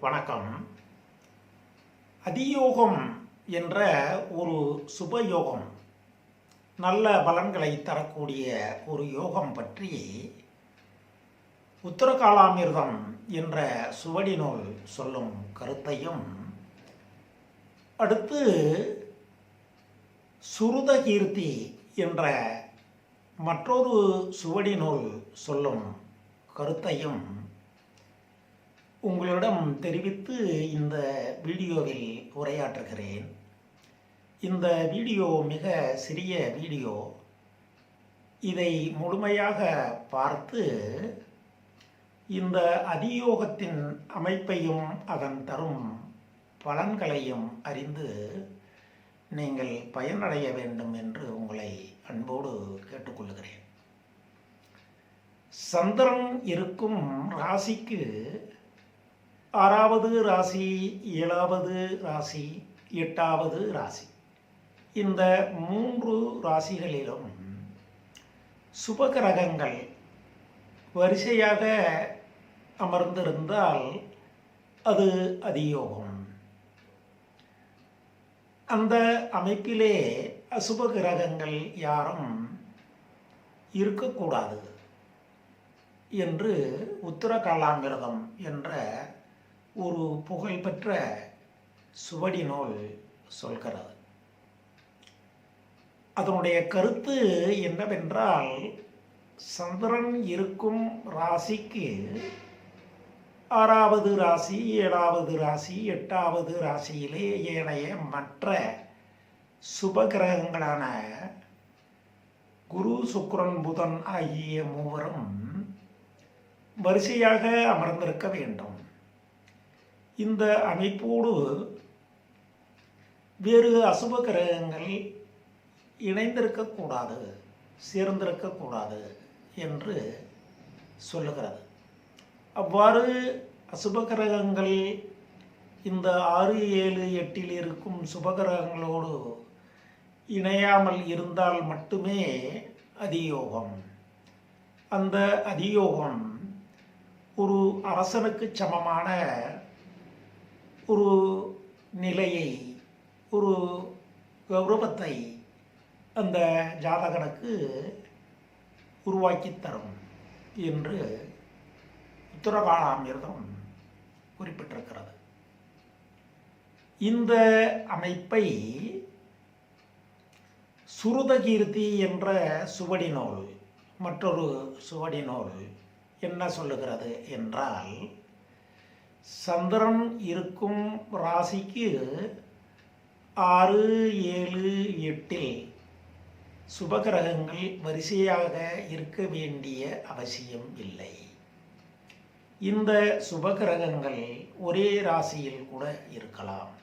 வணக்கம். அதியோகம் என்ற ஒரு சுபயோகம், நல்ல பலன்களை தரக்கூடிய ஒரு யோகம் பற்றி உத்தரகாலாமிர்தம் என்ற சுவடி நூல் சொல்லும் கருத்தையும், அடுத்து சுருதகீர்த்தி என்ற மற்றொரு சுவடி நூல் சொல்லும் கருத்தையும் உங்களிடம் தெரிவித்து இந்த வீடியோவில் உரையாற்றுகிறேன். இந்த வீடியோ மிக சிறிய வீடியோ. இதை முழுமையாக பார்த்து இந்த அதியோகத்தின் அமைப்பையும் அதன் தரும் பலன்களையும் அறிந்து நீங்கள் பயனடைய வேண்டும் என்று உங்களை அன்போடு கேட்டுக்கொள்கிறேன். சந்திரன் இருக்கும் ராசிக்கு 6வது ராசி, 7வது ராசி, 8வது ராசி, இந்த 3 ராசிகளிலும் சுபகிரகங்கள் வரிசையாக அமர்ந்திருந்தால் அது அதியோகம். அந்த அமைப்பிலே அசுப கிரகங்கள் யாரும் இருக்கக்கூடாது என்று உத்தரகாலாமிர்தம் என்ற ஒரு புகழ்பெற்ற சுவடி நூல் சொல்கிறது. அதனுடைய கருத்து என்னவென்றால், சந்திரன் இருக்கும் ராசிக்கு 6வது ராசி, 7வது ராசி, 8வது ராசியிலே ஏனைய மற்ற சுபகிரகங்களான குரு, சுக்கிரன், புதன் ஆகிய மூவரும் வரிசையாக அமர்ந்திருக்க வேண்டும். இந்த அமைப்போடு வேறு அசுப கிரகங்கள் இணைந்திருக்கக்கூடாது, சேர்ந்திருக்கக்கூடாது என்று சொல்லுகிறது. அவ்வாறு அசுப கிரகங்கள் இந்த 6, 7, 8 இருக்கும் சுபகிரகங்களோடு இணையாமல் இருந்தால் மட்டுமே அதியோகம். அந்த அதியோகம் ஒரு அரசனுக்கு சமமான ஒரு நிலையை, ஒரு கௌரவத்தை அந்த ஜாதகனுக்கு உருவாக்கி தரும் என்று உத்தரகாலாமிர்தம் குறிப்பிட்டிருக்கிறது. இந்த அமைப்பை சுருதகீர்த்தி என்ற சுவடி நூல், மற்றொரு சுவடி நூல் என்ன சொல்லுகிறது என்றால், சந்திரன் இருக்கும் ராசிக்கு 6, 7, 8 சுபகிரகங்கள் வரிசையாக இருக்க வேண்டிய அவசியம் இல்லை. இந்த சுபகிரகங்கள் ஒரே ராசியில் கூட இருக்கலாம்.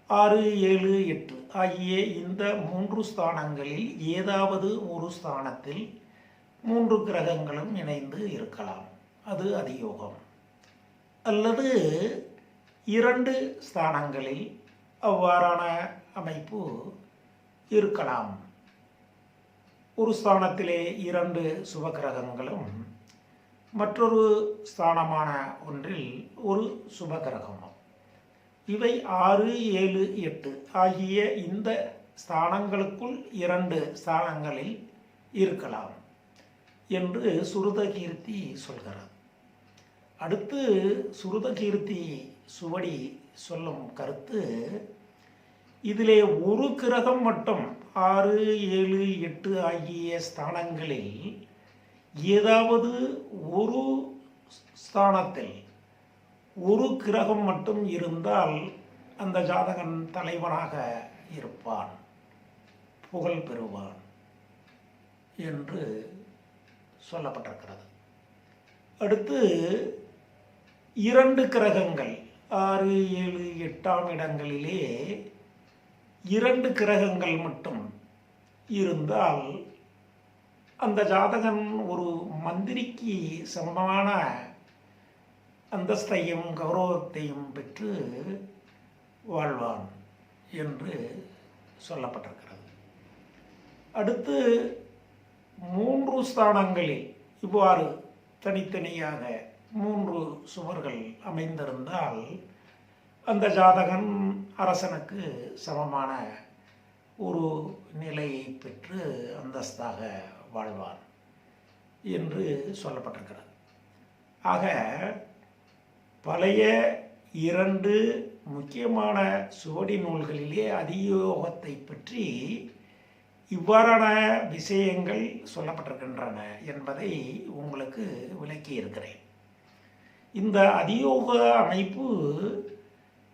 6, 7, 8 ஆகிய இந்த 3 ஸ்தானங்களில் ஏதாவது ஒரு ஸ்தானத்தில் 3 கிரகங்களும் இணைந்து இருக்கலாம். அது அதியோகம். அல்லது 2 ஸ்தானங்களில் அவ்வாறான அமைப்பு இருக்கலாம். ஒரு ஸ்தானத்திலே 2 சுபகிரகங்களும் மற்றொரு ஸ்தானமான ஒன்றில் ஒரு சுபகிரகமும். இவை 6, 7, 8 ஆகிய இந்த ஸ்தானங்களுக்குள் 2 ஸ்தானங்களில் இருக்கலாம் என்று சுருதகீர்த்தி சொல்கிறது. அடுத்து சுருதகீர்த்தி சுவடி சொல்லும் கருத்து, இதிலே ஒரு கிரகம் மட்டும் 6, 7, 8 ஆகிய ஸ்தானங்களில் ஏதாவது ஒரு ஸ்தானத்தில் ஒரு கிரகம் மட்டும் இருந்தால் அந்த ஜாதகன் தலைவனாக இருப்பான், புகழ் பெறுவான் என்று சொல்லப்பட்டிருக்கிறது. அடுத்து 2 கிரகங்கள் 6, 7, 8ஆம் இடங்களிலே 2 கிரகங்கள் மட்டும் இருந்தால் அந்த ஜாதகன் ஒரு மந்திரிக்கு சமமான அந்தஸ்தையும் கௌரவத்தையும் பெற்று வாழ்வான் என்று சொல்லப்பட்டிருக்கிறது. அடுத்து 3 ஸ்தானங்களில் இவ்வாறு தனித்தனியாக 3 சுவர்கள் அமைந்திருந்தால் அந்த ஜாதகன் அரசனுக்கு சமமான ஒரு நிலையை பெற்று அந்தஸ்தாக வாழ்வான் என்று சொல்லப்பட்டிருக்கிறது. ஆக பழைய 2 முக்கியமான சுவடி நூல்களிலே அதியோகத்தை பற்றி இவ்வாறான விஷயங்கள் சொல்லப்பட்டிருக்கின்றன என்பதை உங்களுக்கு விளக்கி இருக்கிறேன். இந்த அதியோக அமைப்பு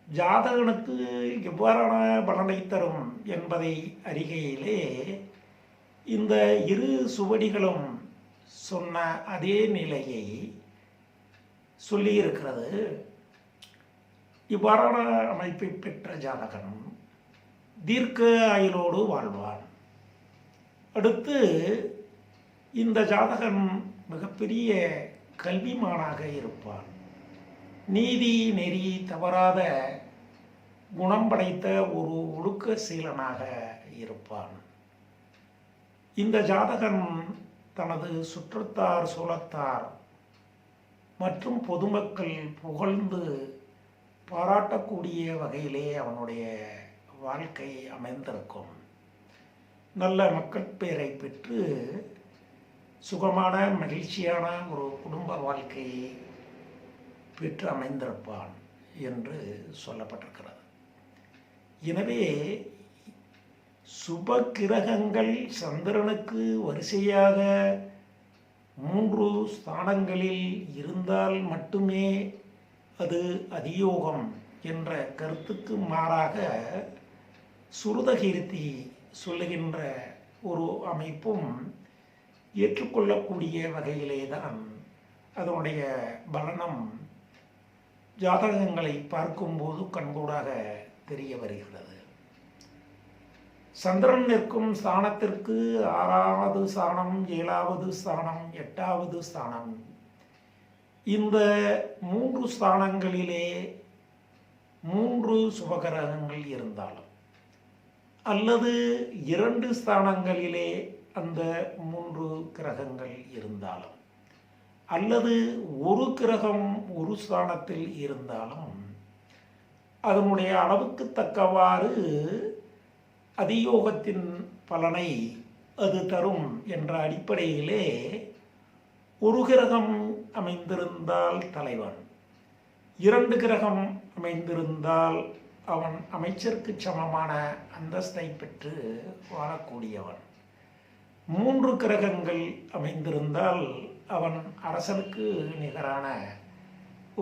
ஜாதகனுக்கு எவ்வாறான பலனை தரும் என்பதை அறிகையிலே இந்த 2 சுவடிகளும் சொன்ன அதே நிலையை சொல்லியிருக்கிறது. இவ்வாறான அமைப்பை பெற்ற ஜாதகன் தீர்க்க ஆயுளோடு வாழ்வான். அடுத்து இந்த ஜாதகன் மிகப்பெரிய கல்விமானாக இருப்பான். நீதி நெறி தவறாத குணம் படைத்த ஒரு ஒழுக்க சீலனாக இருப்பான். இந்த ஜாதகன் தனது சுற்றத்தார் சூழத்தார் மற்றும் பொதுமக்கள் புகழ்ந்து பாராட்டக்கூடிய வகையிலே அவனுடைய வாழ்க்கை அமைந்திருக்கும். நல்ல மக்கள் பேரை பெற்று சுகமான மகிழ்ச்சியான ஒரு குடும்ப வாழ்க்கையை பெற்று அமைந்திருப்பான் என்று சொல்லப்பட்டிருக்கிறது. எனவே சுப கிரகங்கள் சந்திரனுக்கு வரிசையாக 3 ஸ்தானங்களில் இருந்தால் மட்டுமே அது அதியோகம் என்ற கருத்துக்கு மாறாக சுருதகீர்த்தி சொல்லுகின்ற ஒரு அமைப்பும் ஏற்றுக்கொள்ளக்கூடிய வகையிலே தான் அதனுடைய பலனம் ஜாதகங்களை பார்க்கும்போது கண்கூடாக தெரிய வருகிறது. சந்திரன் நிற்கும் ஸ்தானத்திற்கு 6வது ஸ்தானம், 7வது ஸ்தானம், 8வது ஸ்தானம், இந்த 3 ஸ்தானங்களிலே 3 சுபகிரகங்கள் இருந்தாலும் அல்லது 2 ஸ்தானங்களிலே அந்த 3 கிரகங்கள் இருந்தாலும் அல்லது ஒரு கிரகம் ஒரு ஸ்தானத்தில் இருந்தாலும் அதனுடைய அளவுக்கு தக்கவாறு அதியோகத்தின் பலனை அது தரும் என்ற அடிப்படையிலே ஒரு கிரகம் அமைந்திருந்தால் தலைவன், 2 கிரகம் அமைந்திருந்தால் அவன் அமைச்சருக்கு சமமான அந்தஸ்தை பெற்று வாழக்கூடியவன், 3 கிரகங்கள் அமைந்திருந்தால் அவன் அரசனுக்கு நிகரான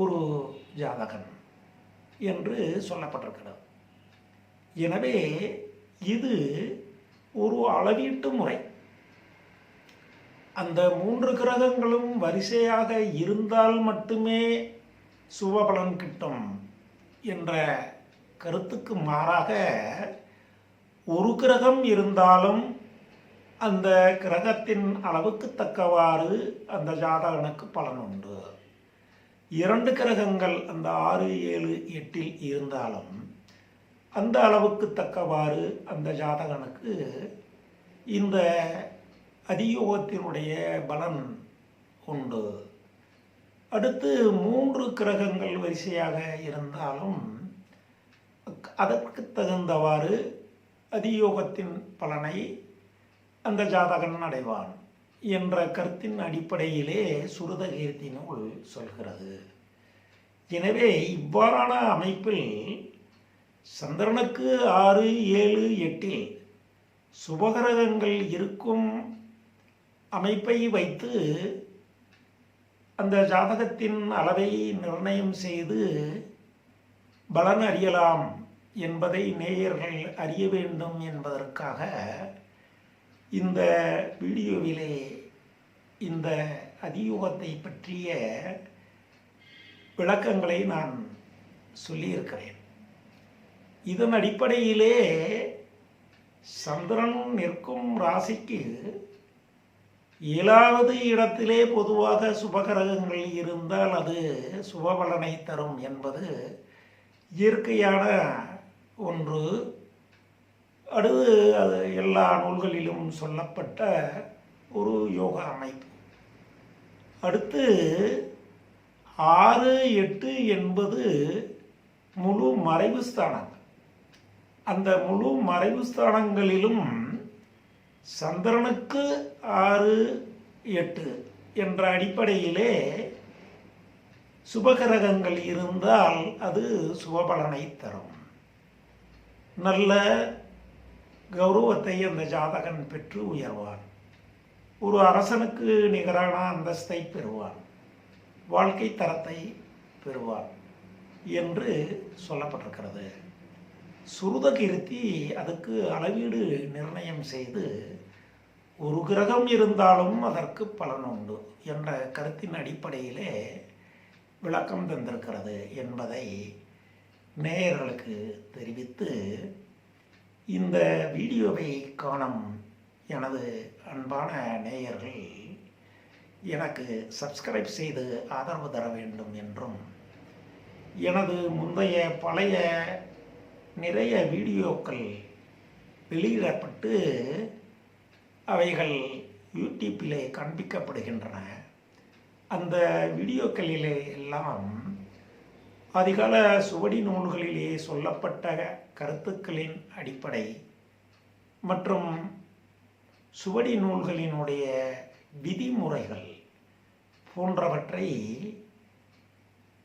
ஒரு ஜாதகன் என்று சொல்லப்பட்டிருக்கிறது. எனவே இது ஒரு அளவீட்டு முறை. அந்த 3 கிரகங்களும் வரிசையாக இருந்தால் மட்டுமே சுபபலன் கிட்டும் என்ற கருத்துக்கு மாறாக ஒரு கிரகம் இருந்தாலும் அந்த கிரகத்தின் அளவுக்கு தக்கவாறு அந்த ஜாதகனுக்கு பலன் உண்டு. 2 கிரகங்கள் அந்த 6, 7, 8 இருந்தாலும் அந்த அளவுக்கு தக்கவாறு அந்த ஜாதகனுக்கு இந்த அதியோகத்தினுடைய பலன் உண்டு. அடுத்து 3 கிரகங்கள் வரிசையாக இருந்தாலும் அதற்கு தகுந்தவாறு அதியோகத்தின் பலனை அந்த ஜாதகன் அடைவான் என்ற கருத்தின் அடிப்படையிலே சுருதகீர்த்தி நூல் சொல்கிறது. எனவே இவ்வாறான அமைப்பில் சந்திரனுக்கு 6, 7, 8 சுபகிரகங்கள் இருக்கும் அமைப்பை வைத்து அந்த ஜாதகத்தின் அளவை நிர்ணயம் செய்து பலன் அறியலாம் என்பதை நேயர்கள் அறிய வேண்டும் என்பதற்காக இந்த வீடியோவிலே இந்த அதியோகத்தை பற்றிய விளக்கங்களை நான் சொல்லியிருக்கிறேன். இதன் அடிப்படையிலே சந்திரன் நிற்கும் ராசிக்கு 7வது இடத்திலே பொதுவாக சுபகிரகங்கள் இருந்தால் அது சுபபலனை தரும் என்பது இயற்கையான ஒன்று. அடுத்து அது எல்லா நூல்களிலும் சொல்லப்பட்ட ஒரு யோகா அமைப்பு. அடுத்து 6, 8 என்பது முழு மறைவு ஸ்தானங்கள். அந்த முழு மறைவு ஸ்தானங்களிலும் சந்திரனுக்கு 6, 8 என்ற அடிப்படையிலே சுபகிரகங்கள் இருந்தால் அது சுபபலனை தரும். நல்ல கௌரவத்தை அந்த ஜாதகன் பெற்று உயர்வான். ஒரு அரசனுக்கு நிகரான அந்தஸ்தை பெறுவான். வாழ்க்கை தரத்தை பெறுவான் என்று சொல்லப்பட்டிருக்கிறது. சுருதகீர்த்தி அதுக்கு அளவீடு நிர்ணயம் செய்து ஒரு கிரகம் இருந்தாலும் அதற்கு பலன் உண்டு என்ற கருத்தின் அடிப்படையிலே விளக்கம் தந்திருக்கிறது என்பதை நேயர்களுக்கு தெரிவித்து, இந்த வீடியோவை காணும் எனது அன்பான நேயர்கள் எனக்கு சப்ஸ்கிரைப் செய்து ஆதரவு தர வேண்டும் என்றும், எனது முந்தைய பழைய நிறைய வீடியோக்கள் வெளியிடப்பட்டு அவைகள் யூடியூப்பிலே காண்பிக்கப்படுகின்றன. அந்த வீடியோக்களிலே எல்லாம் அதிகால சுவடி நூல்களிலே சொல்லப்பட்ட கருத்துக்களின் அடிப்படை மற்றும் சுவடி நூல்களினுடைய விதிமுறைகள் போன்றவற்றை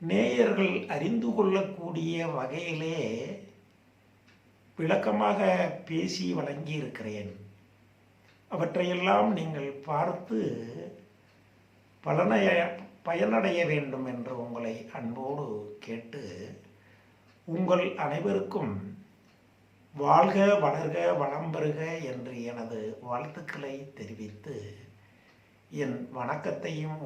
நேயர்கள் அறிந்து கொள்ளக்கூடிய வகையிலே விளக்கமாக பேசி வழங்கியிருக்கிறேன். அவற்றையெல்லாம் நீங்கள் பார்த்து பயனடைய வேண்டும் என்று உங்களை அன்போடு கேட்டு, உங்கள் அனைவருக்கும் வாழ்க வளர்க வளம் பெறுக என்று எனது வாழ்த்துக்களை தெரிவித்து என் வணக்கத்தையும்